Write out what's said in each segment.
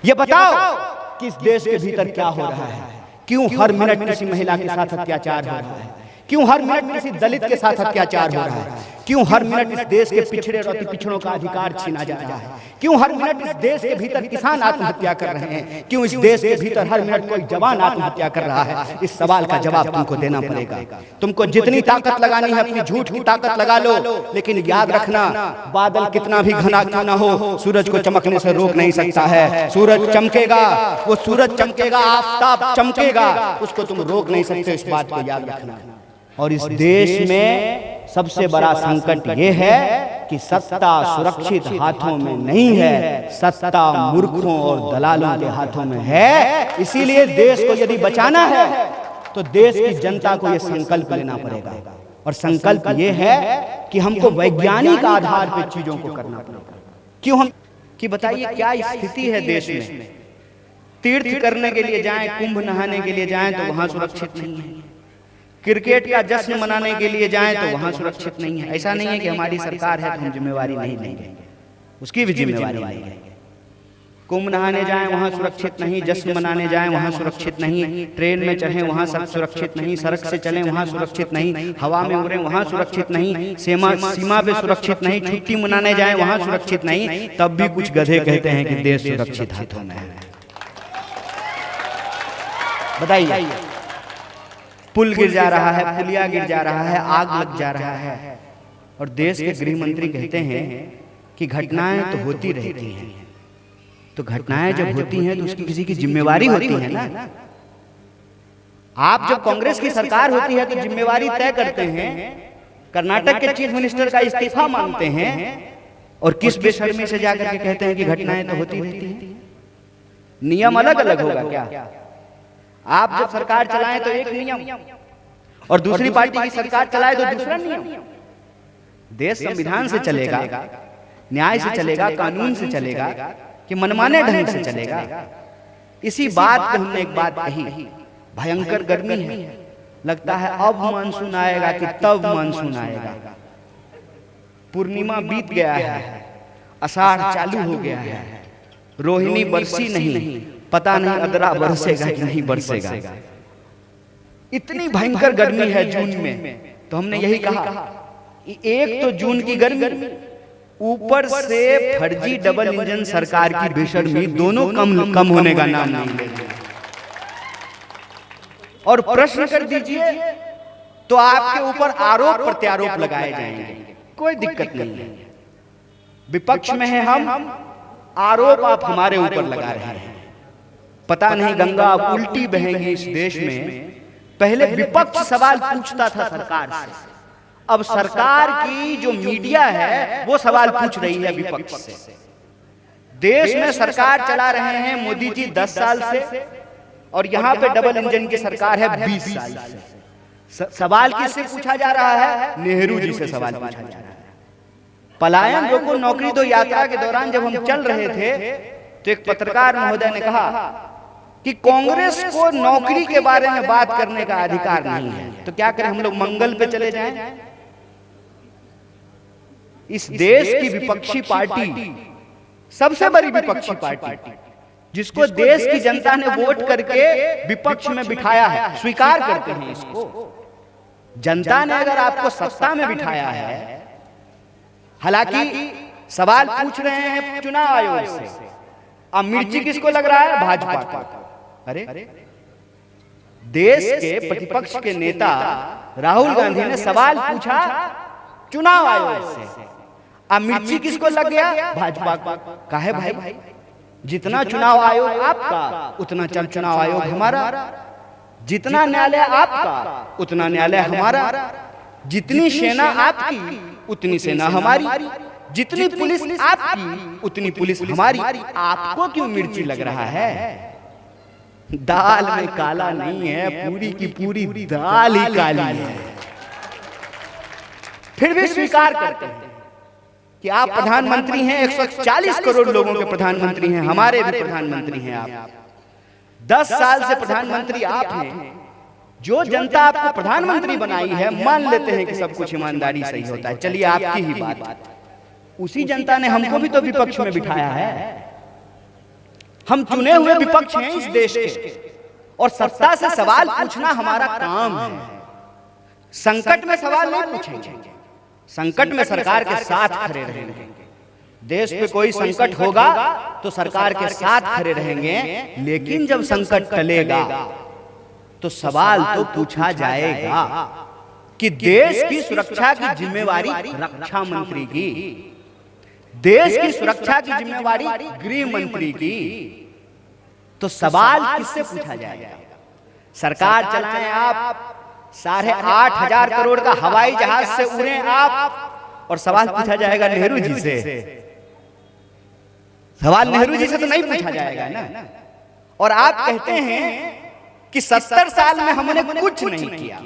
ये बताओ कि इस देश के भीतर क्या हो रहा है? क्यों हर मिनट किसी महिला के साथ अत्याचार हो रहा है? क्यों हर मिनट किसी दलित के साथ अत्याचार हो रहा है? क्यों हर मिनट इस देश के पिछड़े और अति पिछड़ों का अधिकार छीना जा रहा है? क्यों हर मिनट इस देश के भीतर किसान आत्महत्या कर रहे हैं? क्यों इस देश के भीतर हर मिनट कोई जवान आत्महत्या कर रहा है? इस सवाल का जवाब तुमको देना पड़ेगा। तुमको जितनी ताकत लगानी है अपनी झूठ की ताकत लगा लो, लेकिन याद रखना, बादल कितना भी घना क्यों ना हो, सूरज को चमकने से रोक नहीं सकता है। सूरज चमकेगा, वो सूरज चमकेगा, आफताब चमकेगा, उसको तुम रोक नहीं सकते। इस बात को याद रखना। और इस देश में सबसे बड़ा संकट ये है कि सत्ता सुरक्षित हाथों में नहीं है, सत्ता मूर्खों और दलालों के हाथों में है। इसीलिए देश को यदि बचाना है तो देश की जनता को यह संकल्प लेना पड़ेगा। और संकल्प ये है कि हमको वैज्ञानिक आधार पर चीजों को करना पड़ेगा। क्यों हम कि बताइए क्या स्थिति है देश में? तीर्थ करने के लिए जाएं, कुंभ नहाने के लिए जाएं तो वहां सुरक्षित नहीं है। क्रिकेट का जश्न मनाने के लिए जाएं तो वहां सुरक्षित नहीं है। ऐसा नहीं है कि हमारी सरकार है तो हम जिम्मेवारी नहीं लेंगे, उसकी भी जिम्मेवारी लेंगे। कुंभ नहाने जाएं वहां सुरक्षित नहीं, जश्न मनाने जाएं वहां सुरक्षित नहीं, ट्रेन में चढ़ें वहां सुरक्षित नहीं, सड़क से चलें वहां सुरक्षित नहीं, हवा में उड़ें वहां सुरक्षित नहीं, सीमा पे सुरक्षित नहीं, छुट्टी मनाने जाएं वहां सुरक्षित नहीं। तब भी कुछ गधे कहते हैं कि देश सुरक्षित हाथों में है। बताइए, पुल गिर जा रहा है, पुलिया गिर जा रहा है, आग लग जा रहा है, और देश के गृह मंत्री कहते हैं कि घटनाएं तो होती रहती हैं। तो घटनाएं जब होती हैं तो उसकी किसी की जिम्मेवारी होती है ना। आप जब कांग्रेस की सरकार होती है तो जिम्मेवारी तय करते हैं, कर्नाटक के चीफ मिनिस्टर का इस्तीफा मांगते हैं, और किस बेशर्मी से जाकर के कहते हैं कि घटनाएं तो होती रहती हैं। नियम अलग अलग होगा क्या? आप जब सरकार चलाएं तो एक नियम, और दूसरी पार्टी की सरकार चलाए तो दूसरा नियम। देश संविधान से चलेगा, न्याय से चलेगा, कानून से चलेगा कि मनमाने ढंग से चलेगा? इसी बात पे हमने एक बात कही, भयंकर गर्मी है, लगता है अब मानसून आएगा कि तब मानसून आएगा। पूर्णिमा बीत गया है, आषाढ़ चालू हो गया है, रोहिणी बरसी नहीं, पता नहीं अगरा बरसेगा कि नहीं बरसेगा। इतनी भयंकर गर्मी है जून में। तो हमने यही कहा कि एक तो जून की गर्मी, ऊपर से फर्जी डबल इंजन सरकार की बेशर्मी, दोनों कम होने का नाम नहीं लेंगे। और प्रश्न कर दीजिए तो आपके ऊपर आरोप प्रत्यारोप लगाए जाएंगे, कोई दिक्कत नहीं है। विपक्ष में है हम, आरोप आप हमारे ऊपर लगा रहे हैं। पता नहीं गंगा अब उल्टी बहेगी इस देश में। पहले विपक्ष सवाल पूछता था सरकार से, अब सरकार की जो मीडिया है वो सवाल पूछ रही है विपक्ष से। देश में सरकार चला रहे हैं मोदी जी 10 साल से, और यहाँ पे डबल इंजन की सरकार है 20 साल से। सवाल किससे पूछा जा रहा है? नेहरू जी से सवाल पूछा जा रहा है। पलायन रोको नौकरी दो यात्रा के दौरान जब हम चल रहे थे तो एक पत्रकार महोदय ने कहा कि कांग्रेस को नौकरी के बारे में बात करने का अधिकार नहीं है, तो क्या करें, हम लोग मंगल पे चले जाएं? इस देश की विपक्षी पार्टी, सबसे बड़ी विपक्षी पार्टी, जिसको देश की जनता ने वोट करके विपक्ष में बिठाया है, स्वीकार करते हैं इसको। जनता ने अगर आपको सत्ता में बिठाया है, हालांकि सवाल पूछ रहे हैं चुनाव आयोग से, अब मिर्ची किसको लग रहा है? भाजपा का। अरे देश के प्रतिपक्ष के नेता राहुल गांधी ने सवाल पूछा चुनाव आयोग से, अब मिर्ची किसको लग गया? भाजपा का। काहे भाई? जितना चुनाव आयोग आपका उतना चुनाव आयोग हमारा, जितना न्यायालय आपका उतना न्यायालय हमारा, जितनी सेना आपकी उतनी सेना हमारी, जितनी पुलिस आपकी उतनी पुलिस हमारी। आपको क्यों मिर्ची लग रहा है? दाल में काला नहीं है, पूरी की पूरी दाल ही काली है। फिर भी स्वीकार करते हैं कि आप प्रधानमंत्री हैं, 140 करोड़ लोगों के प्रधानमंत्री हैं, हमारे भी प्रधानमंत्री हैं आप। 10 साल से प्रधानमंत्री आप हैं। जो जनता आपको प्रधानमंत्री बनाई है, मान लेते हैं कि सब कुछ ईमानदारी सही होता है, चलिए आपकी ही बात, उसी जनता ने हमको भी तो विपक्ष में बिठाया है। हम चुने हुए विपक्ष हैं इस देश के, और सत्ता से सवाल पूछना हमारा काम है। संकट में सवाल नहीं पूछेंगे, संकट में सरकार के साथ खड़े रहेंगे। देश पे कोई संकट होगा तो सरकार के साथ खड़े रहेंगे, लेकिन जब संकट टलेगा तो सवाल तो पूछा जाएगा कि देश की सुरक्षा की जिम्मेवारी रक्षा मंत्री की, देश की सुरक्षा की जिम्मेवारी गृह मंत्री की, तो सवाल किससे पूछा जाएगा? सरकार चलाएं आप, 8,500 करोड़ का हवाई जहाज से उड़े आप, और सवाल पूछा जाएगा नेहरू जी से? सवाल नेहरू जी से तो नहीं पूछा जाएगा ना। और आप कहते हैं कि 70 साल में हमने कुछ नहीं किया।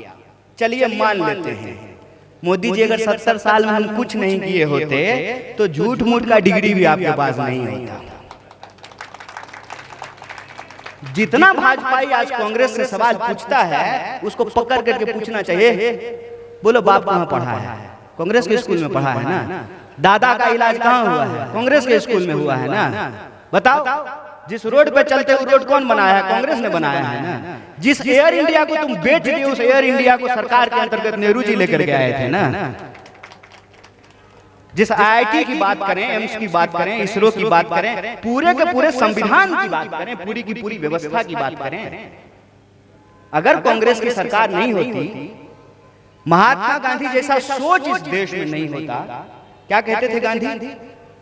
चलिए मान लेते हैं मोदी जी अगर 70 साल में हम कुछ नहीं किए होते तो झूठ मूठ का डिग्री भी आपके पास नहीं होता। जितना भाजपाई आज कांग्रेस से सवाल पूछता है उसको पकड़ करके पूछना चाहिए, बोलो बाप कहाँ पढ़ा है? कांग्रेस के स्कूल में पढ़ा है ना। दादा का इलाज कहाँ हुआ है? कांग्रेस के स्कूल में हुआ है ना। बताओ, जिस रोड पे चलते हो रोड कौन बनाया है? कांग्रेस ने बनाया है ना। जिस एयर इंडिया को तुम बेच दिए उस एयर इंडिया को सरकार के अंतर्गत नेहरू जी लेकर के आए थे ना। जिस IIT की बात करें, एम्स की बात करें, इसरो की बात करें, पूरे के पूरे संविधान की बात करें, पूरी की पूरी व्यवस्था की बात करें, अगर कांग्रेस की सरकार नहीं होती, महात्मा गांधी जैसा सोच इस देश में नहीं होता। क्या कहते थे गांधी?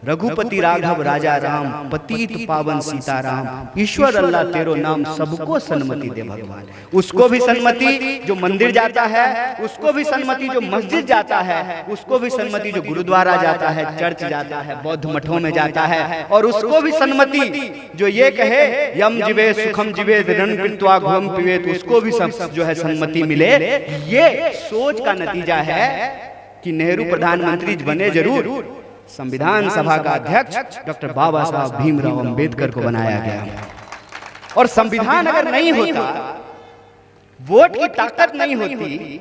रघुपति राघव राजा राम, पतित पावन सीताराम, ईश्वर अल्लाह तेरो नाम, सबको सन्मति दे भगवान। उसको भी सन्मति जो मंदिर जाता है, उसको भी सन्मति जो मस्जिद जाता है, उसको भी सन्मति जो गुरुद्वारा जाता है, चर्च जाता है, बौद्ध मठों में जाता है, और उसको भी सन्मति जो ये कहे यम जीवे सुखम जीवे रण पित्वा घुम पिवेत, उसको भी सब जो है सन्मति मिले। ये सोच का नतीजा है कि नेहरू प्रधानमंत्री बने जरूर, संविधान सभा का अध्यक्ष डॉक्टर बाबा साहब भीमराव अंबेडकर को बनाया गया। और संविधान अगर नहीं होता, वोट की ताकत नहीं होती,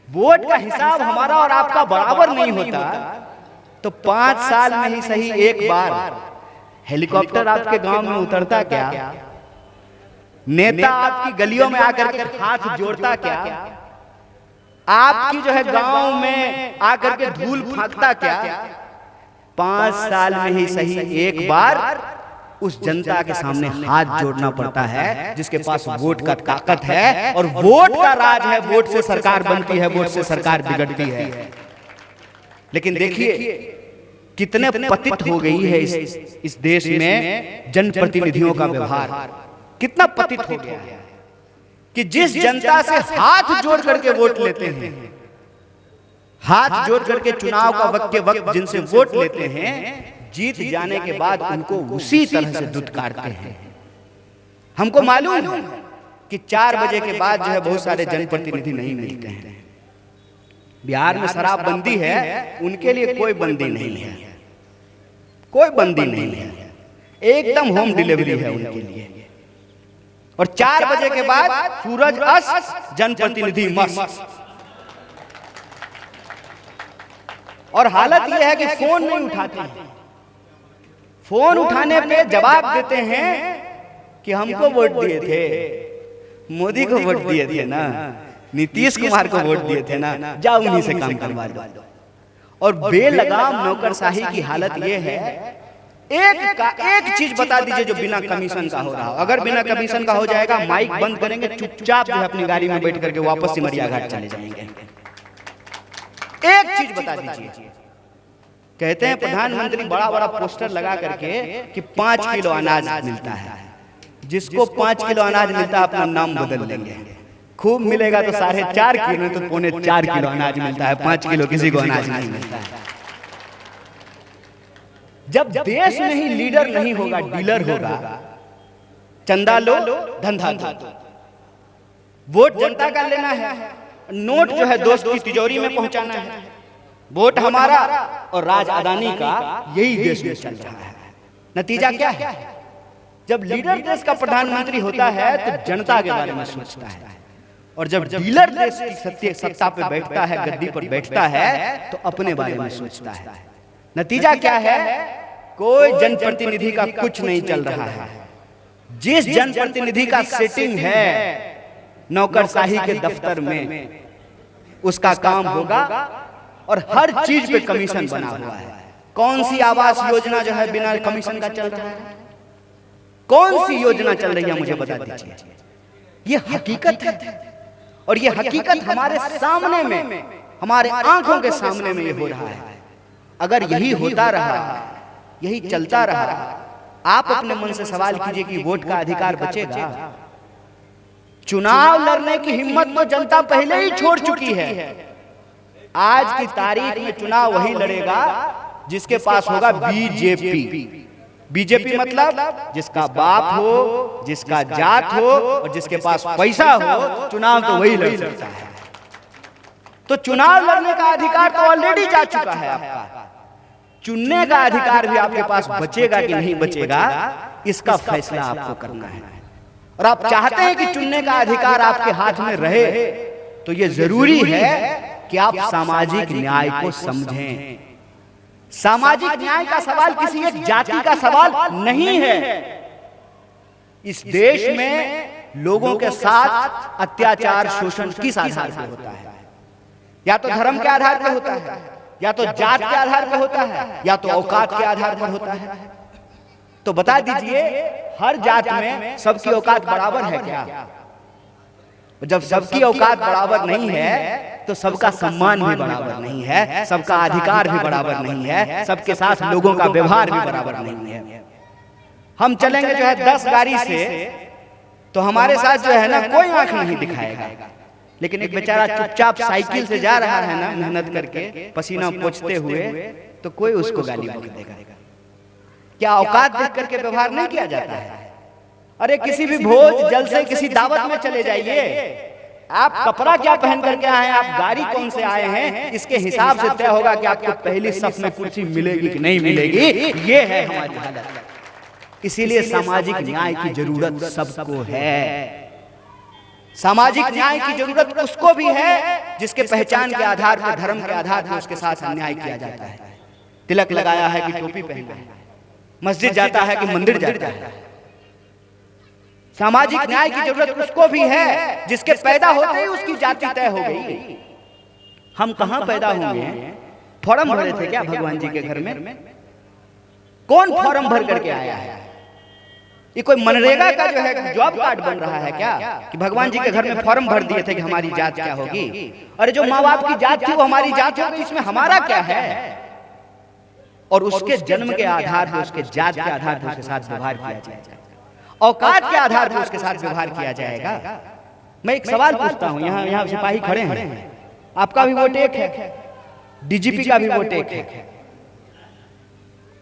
वोट का हिसाब हमारा और आपका बराबर नहीं होता, तो 5 साल में ही सही एक बार हेलीकॉप्टर आपके गांव में उतरता क्या? नेता आपकी गलियों में आकर के हाथ जोड़ता क्या? आपकी जो है गांव में आकर के धूल फाकता क्या? 5 साल में ही सही एक बार उस जनता के सामने हाथ जोड़ना पड़ता है जिसके पास वोट का ताकत है, और वोट का राज है। वोट से सरकार बनती है, वोट से सरकार बिगड़ती है। लेकिन देखिए कितने पतित हो गई है इस देश में जनप्रतिनिधियों का व्यवहार, कितना पतित हो गया है कि जिस जनता से हाथ जोड़ करके वोट लेते हैं, हाथ जोड़ करके चुनाव का वक्त के वक्त जिनसे वोट लेते हैं, जीत जाने के बाद उनको उसी तरह से दुत्कारते हैं। हमको मालूम है कि 4 बजे के बाद जो है बहुत सारे जनप्रतिनिधि नहीं मिलते हैं। बिहार में शराबबंदी है, उनके लिए कोई बंदी नहीं है, कोई बंदी नहीं है, एकदम होम डिलीवरी है उनके लिए। और 4 बजे के बाद सूरज अस्त, जनप्रतिनिधि मस्त। और हालत यह है कि फोन नहीं उठाते हैं। फोन उठाने पे जवाब देते हैं कि हमको वोट दिए थे, मोदी को वोट दिए थे ना, नीतीश कुमार को वोट दिए थे ना, जाओ उन्हीं से काम करवा दो। और बेलगाम नौकरशाही की हालत यह है। एक चीज बता दीजिए जो बिना कमीशन का हो रहा हो। अगर बिना कमीशन का हो जाएगा, माइक बंद करेंगे, चुपचाप जो है अपनी गाड़ी में बैठ करके वापस सिमरिया घाट चले जाएंगे। एक चीज बता दीजिए। कहते हैं प्रधानमंत्री बड़ा बड़ा पोस्टर लगा करके कि 5 किलो अनाज मिलता है। जिसको 5 किलो अनाज मिलता है अपना नाम बदल देंगे। खूब मिलेगा तो 4.5 किलो, तो 4.25 किलो अनाज मिलता है, 5 किलो किसी को अनाज नहीं मिलता है। जब देश में ही लीडर नहीं होगा, डीलर होगा, चंदा लो, धंधा दो, वोट जनता का लेना है, नोट जो है दोस्त की तिजोरी में पहुंचाना है, वोट हमारा और राज अदानी का, यही देश में चल रहा है। नतीजा क्या है? जब लीडर देश का प्रधानमंत्री होता है तो जनता के बारे में सोचता है, और जब डीलर देश की सत्ता पे बैठता है, गद्दी पर बैठता है, तो अपने बारे में सोचता है। नतीजा क्या है? कोई जनप्रतिनिधि का कुछ नहीं चल रहा है। जिस जनप्रतिनिधि का सेटिंग है नौकरशाही के दफ्तर में, उसका काम होगा और हर चीज पे कमीशन बना हुआ है। कौन सी आवास योजना जो है बिना कमीशन का चल रहा है? कौन सी योजना चल रही है मुझे बता दीजिए। ये हकीकत है और ये हकीकत हमारे सामने में, हमारे आंखों के सामने में ये हो रहा है। अगर यही होता रहा, यही चलता रहा, आप अपने मन से सवाल कीजिए कि वोट का अधिकार बचेगा? चुनाव लड़ने की हिम्मत तो जनता पहले ही छोड़ चुकी है। आज की तारीख में चुनाव वही लड़ेगा जिसके पास होगा बीजेपी। बीजेपी मतलब जिसका बाप हो, जिसका जात हो और जिसके पास पैसा हो, चुनाव तो वही लड़ सकता है। तो चुनाव लड़ने का अधिकार तो ऑलरेडी जा चुका है आपका। चुनने का अधिकार भी आपके पास बचेगा कि नहीं बचेगा, इसका फैसला आपको करना है। और आप चाहते हैं कि चुनने का अधिकार आपके हाथ में रहे, तो यह जरूरी है कि आप सामाजिक न्याय को समझें। सामाजिक न्याय का सवाल किसी एक जाति का सवाल नहीं है। इस देश में लोगों के साथ अत्याचार, शोषण किस आधार पर होता है? या तो धर्म के आधार पर होता है, या तो जात के आधार पर होता है, या तो औकात के आधार पर होता है। तो बता दीजिए, हर जात में सबकी औकात बराबर है क्या? जब सबकी औकात बराबर नहीं है तो सबका सम्मान भी बराबर नहीं है, सबका अधिकार भी बराबर नहीं है, सबके साथ लोगों का व्यवहार भी बराबर नहीं है। हम चलेंगे जो है 10 गाड़ी से, तो हमारे साथ जो है ना कोई आंख नहीं दिखाएगा। लेकिन एक बेचारा चुपचाप साइकिल से जा रहा है ना, मेहनत करके पसीना पोंछते हुए, तो कोई उसको गाली बक देगा। क्या औकात देख करके व्यवहार नहीं किया जाता है? अरे किसी भी भोज जलसे, किसी दावत में चले जाइए, आप कपड़ा क्या पहन करके आए हैं, आप गाड़ी कौन से आए हैं, इसके हिसाब से तय होगा कि आपको पहली सफ में कुर्सी मिलेगी कि नहीं मिलेगी। ये है हमारी हालत। इसीलिए सामाजिक न्याय की जरूरत सबको है। सामाजिक न्याय की जरूरत उसको भी है जिसके पहचान के आधार पर, धर्म के आधार पर उसके साथ अन्याय किया जाता है। तिलक लगाया है कि टोपी पहना है, मस्जिद जाता है कि मंदिर जाता है। सामाजिक न्याय की जरूरत उसको भी है जिसके पैदा होते ही उसकी जाति तय हो गई। हम कहां पैदा होंगे? फॉर्म भरे थे क्या भगवान जी के घर में? कौन फॉर्म भर करके आया है? ये कोई मनरेगा का जो है जॉब कार्ड बन रहा है क्या कि भगवान जी के घर में फॉर्म भर दिए थे कि हमारी जात क्या होगी? अरे जो माँ बाप की जात थी वो हमारी जात होगी, इसमें हमारा क्या है? और उसके जन्म के आधार पर, उसके जात के आधार पर उसके साथ व्यवहार किया जाएगा, औकात के आधार पर उसके साथ व्यवहार किया जाएगा। मैं एक सवाल पूछता हूं, यहाँ सिपाही खड़े हैं, आपका भी वोट एक है, डीजीपी का भी वोट एक है।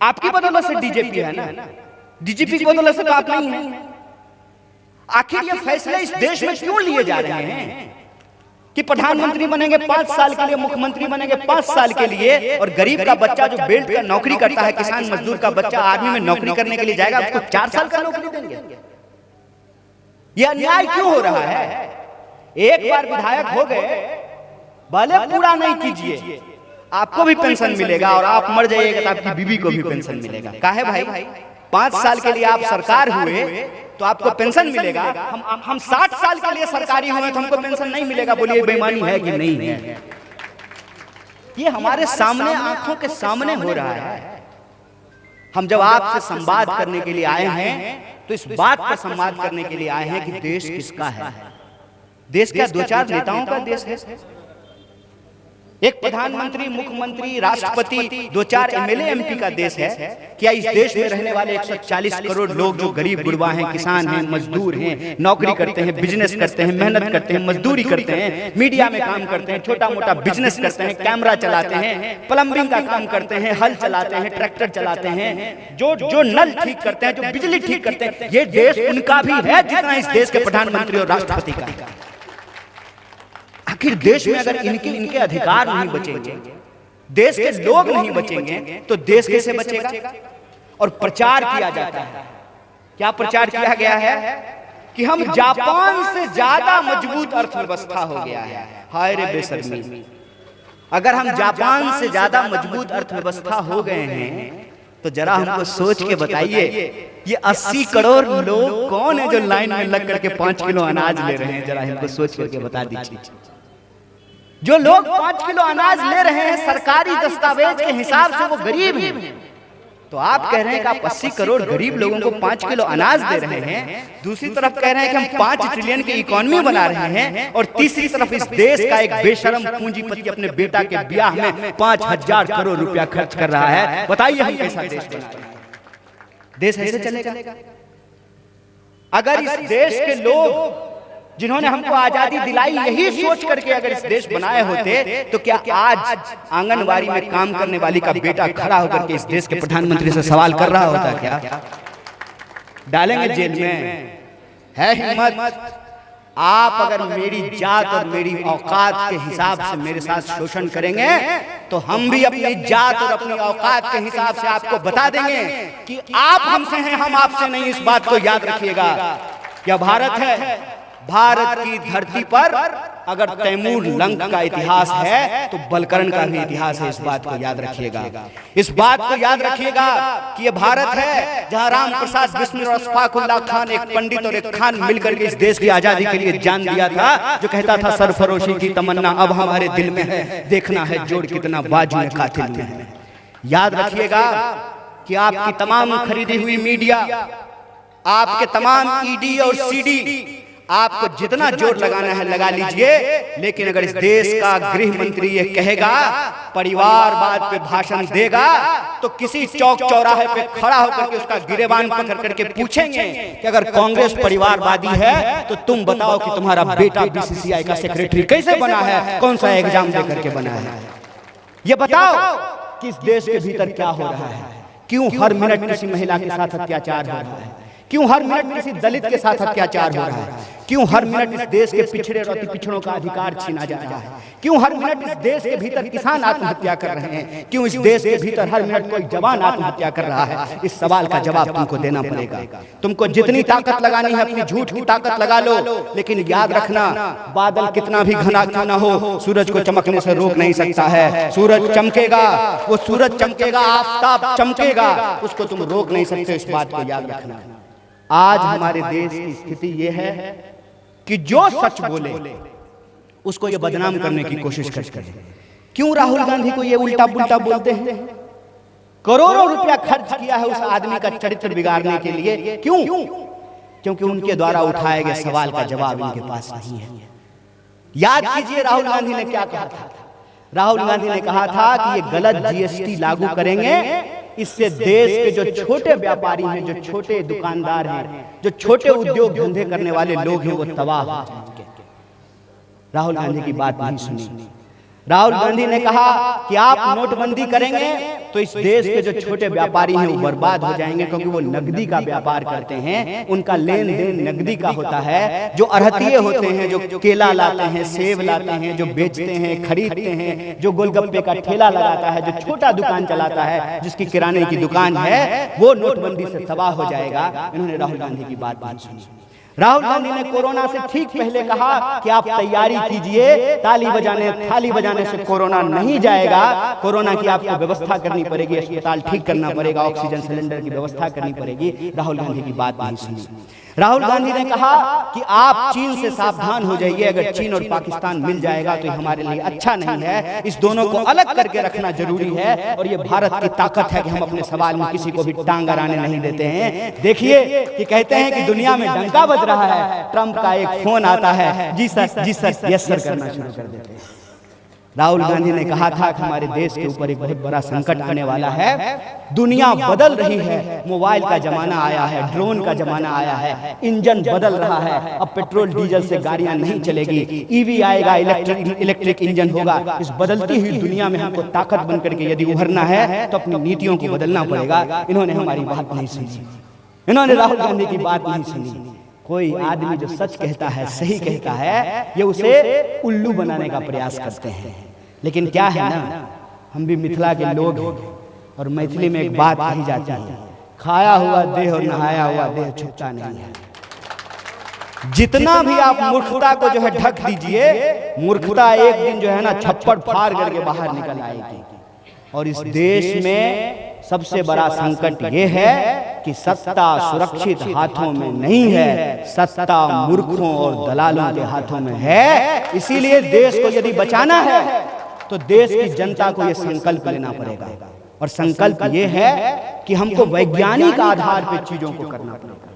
आपकी बदौलत से डीजीपी है ना, डीजीपी की बदौलत से तो आप नहीं है। आखिर ये फैसले इस देश में क्यों लिए जा रहे हैं कि प्रधानमंत्री बनेंगे 5 साल के लिए, मुख्यमंत्री बनेंगे 5 साल के लिए, और गरीब का बच्चा जो बेल्ट का नौकरी करता है, किसान मजदूर का बच्चा आर्मी में नौकरी करने के लिए जाएगा, उसको 4 साल का नौकरी देंगे? यह अन्याय क्यों हो रहा है? एक बार विधायक हो गए, भले पूरा नहीं कीजिए, आपको भी पेंशन मिलेगा, और आप मर जाइएगा तो आपकी बीवी को भी पेंशन मिलेगा। काहे भाई? 5 साल के लिए आप सरकार हुए तो आपको पेंशन मिलेगा, हम 60 साल के लिए सरकारी हुए तो हमको पेंशन नहीं मिलेगा। बोलिए बेईमानी है कि नहीं है? ये हमारे सामने, आंखों के सामने हो रहा है। हम जब आपसे संवाद करने के लिए आए हैं तो इस बात पर संवाद करने के लिए आए हैं कि देश किसका है। देश क्या 2-4 नेताओं का देश है? एक प्रधानमंत्री, मुख्यमंत्री, राष्ट्रपति, 2-4 एमएलए एमपी का देश है क्या? इस देश में रहने वाले 140 करोड़ लोग जो गरीब गुरबा हैं, किसान हैं, मजदूर हैं, नौकरी करते हैं, बिजनेस करते हैं, मेहनत करते हैं, मजदूरी करते हैं, मीडिया में काम करते हैं, छोटा मोटा बिजनेस करते हैं, कैमरा चलाते हैं, प्लम्बिंग का काम करते हैं, हल चलाते हैं, ट्रैक्टर चलाते हैं, जो नल ठीक करते हैं, जो बिजली ठीक करते हैं, ये देश उनका भी है जितना इस देश के प्रधानमंत्री और राष्ट्रपति का। आखिर देश में अगर इनके अधिकार नहीं बचेंगे, देश के लोग नहीं बचेंगे, तो देश कैसे बचेगा? और प्रचार किया जाता है, क्या प्रचार किया गया है कि हम जापान से ज्यादा मजबूत अर्थव्यवस्था हो गया है। हाय रे बेशर्मी! अगर हम जापान से ज्यादा मजबूत अर्थव्यवस्था हो गए हैं तो जरा हमको सोच के बताइए ये 80 करोड़ लोग कौन है जो लाइन में लग करके 5 किलो अनाज ले रहे हैं? जरा इनको सोच करके बता दीजिए। जो लोग 5 किलो अनाज ले रहे हैं सरकारी दस्तावेज के हिसाब से वो गरीब हैं। तो आप कह रहे हैं कि आप 80 करोड़ गरीब लोगों को 5 किलो अनाज दे रहे हैं, दूसरी तरफ कह रहे हैं कि हम 5 ट्रिलियन की इकोनॉमी बना रहे हैं, और तीसरी तरफ इस देश का एक बेशरम पूंजीपति अपने बेटा के ब्याह में 5,000 करोड़ रुपया खर्च कर रहा है। बताइए हम कैसा देश बना रहे हैं? देश ऐसे चलेगा? अगर इस देश के लोग जिन्होंने हमको आजादी दिलाई यही सोच करके अगर इस देश बनाए होते, तो क्या आज आंगनबाड़ी में काम करने वाली का बेटा खड़ा होकर के इस देश के प्रधानमंत्री से सवाल कर रहा होता? क्या डालेंगे जेल में? है हिम्मत? आप अगर मेरी जात और मेरी औकात के हिसाब से मेरे साथ शोषण करेंगे, तो हम भी अपनी जात और अपनी औकात के हिसाब से आपको बता देंगे कि आप हमसे हैं, हम आपसे नहीं। इस बात को याद रखिएगा। क्या भारत है? भारत की धरती पर अगर तैमूर लंक का इतिहास है तो बलकरण का भी इतिहास है। इस बात को याद रखिएगा। इस बात को याद रखिएगा कि यह भारत है जहां राम प्रसाद बिस्मिल और अशफाकुल्लाह खान, एक पंडित और एक खान मिलकर के इस देश की आजादी के लिए जान दिया था। जो कहता था सरफरोशी की तमन्ना अब हमारे दिल में है, देखना है जोड़ कितना बाजू में कातिल में है। याद रखिएगा कि आपकी तमाम खरीदी हुई मीडिया, आपके तमाम ईडी और सीडी, आपको जितना जोर लगाना है लगा लीजिए, लेकिन अगर इस देश का गृह मंत्री ये कहेगा, परिवारवाद पे भाषण देगा, तो किसी चौक चौराहे पे खड़ा होकर के उसका गिरेबान पकड़ करके पूछेंगे कि अगर कांग्रेस परिवारवादी है तो तुम बताओ कि तुम्हारा बेटा बीसीसीआई का सेक्रेटरी कैसे बना है, कौन सा एग्जाम दे करके बना है? ये बताओ कि इस देश के भीतर क्या हो रहा है? क्यों हर मिनट किसी महिला के साथ अत्याचार हो रहा है? क्यों हर मिनट किसी दलित के साथ अत्याचार हो रहा है? क्यों हर मिनट इस देश के पिछड़े और अति पिछड़ों का अधिकार छीना जा रहा है? क्यों हर मिनट इस देश के भीतर किसान आत्महत्या कर रहे हैं? क्यों इस देश के भीतर हर मिनट कोई जवान आत्महत्या कर रहा है? इस सवाल का जवाब तुमको देना पड़ेगा। तुमको जितनी ताकत लगानी है अपनी झूठ की ताकत लगा लो, लेकिन याद रखना, बादल कितना भी घना क्यों ना हो, सूरज को चमकने से रोक नहीं सकता है। सूरज चमकेगा, वो सूरज चमकेगा, आफताब चमकेगा, उसको तुम रोक नहीं सकते। इस बात को याद रखना। आज हमारे देश की स्थिति यह है कि जो सच बोले उसको ये बदनाम करने की कोशिश करते हैं। क्यों राहुल गांधी को ये उल्टा पुल्टा बोलते हैं? करोड़ों रुपया खर्च किया है उस आदमी का चरित्र बिगाड़ने के लिए। क्यों? क्योंकि उनके द्वारा उठाए गए सवाल का जवाब इनके पास नहीं है। याद कीजिए राहुल गांधी ने क्या कहा था। राहुल गांधी ने कहा था कि ये गलत जीएसटी लागू करेंगे, इससे देश के जो छोटे व्यापारी हैं, जो छोटे दुकानदार हैं, जो छोटे उद्योग धंधे करने वाले लोग हैं, वो तबाह हो जाएंगे। राहुल गांधी की बात नहीं सुनी। राहुल गांधी ने कहा कि आप नोटबंदी करेंगे तो इस देश के जो छोटे व्यापारी हैं वो बर्बाद हो जाएंगे, क्योंकि वो नकदी का व्यापार करते हैं, उनका लेन देन नकदी का होता है। जो अरहतिये होते हैं, जो केला लाते हैं, सेब लाते हैं, जो बेचते हैं, खरीदते हैं, जो गोलगप्पे का ठेला लगाता है, जो छोटा दुकान चलाता है, जिसकी किराने की दुकान है, वो नोटबंदी से तबाह हो जाएगा। इन्होंने राहुल गांधी की बात नहीं सुनी। राहुल गांधी ने कोरोना से ठीक पहले कहा कि आप तैयारी कीजिए, ताली बजाने थाली बजाने से कोरोना नहीं जाएगा, कोरोना की आपको व्यवस्था करनी पड़ेगी, अस्पताल ठीक करना पड़ेगा, ऑक्सीजन सिलेंडर की व्यवस्था करनी पड़ेगी। राहुल गांधी की बात नहीं सुनी। राहुल गांधी ने कहा कि आप चीन से सावधान हो जाइए, अगर चीन और पाकिस्तान मिल जाएगा तो ये हमारे लिए अच्छा नहीं है, इस दोनों को अलग करके रखना जरूरी है। और ये भारत की ताकत है कि हम अपने सवाल में किसी को भी टांग अड़ाने नहीं देते हैं। देखिए कि कहते हैं कि दुनिया में डंका बज रहा है, ट्रंप का एक फोन आता है, जी सर यस सर करना शुरू कर देते हैं। राहुल गांधी ने कहा था कि हमारे देश के ऊपर एक बहुत बड़ा संकट आने वाला है, दुनिया बदल रही है, मोबाइल का जमाना आया है, ड्रोन का जमाना आया है, इंजन बदल रहा है, अब पेट्रोल डीजल से गाड़ियां नहीं चलेगी, ईवी आएगा, इलेक्ट्रिक इंजन होगा। इस बदलती हुई दुनिया में हमको ताकत बनकर के यदि उभरना है तो अपनी नीतियों को बदलना पड़ेगा। इन्होंने हमारी बात नहीं सुनी, इन्होंने राहुल गांधी की बात नहीं सुनी। कोई आदमी जो सच कहता है, सही कहता है, ये उसे उल्लू बनाने का प्रयास करते हैं। लेकिन क्या है ना, हम भी मिथिला के लोग और मैथिली में एक बात कही जाती है, खाया हुआ देह और नहाया हुआ देह छूटता नहीं है। जितना भी आप मूर्खता को जो है ढक दीजिए, मूर्खता एक दिन जो है ना छप्पड़ फाड़ करके बाहर निकल आएगी। और इस देश में सबसे बड़ा संकट ये है कि सत्ता सुरक्षित हाथों में नहीं है, सत्ता मूर्खों और दलालों के हाथों में है। इसीलिए देश को यदि बचाना है तो देश की जनता को यह संकल्प लेना पड़ेगा, और संकल्प यह है कि हमको वैज्ञानिक आधार पर चीजों को करना पड़ेगा।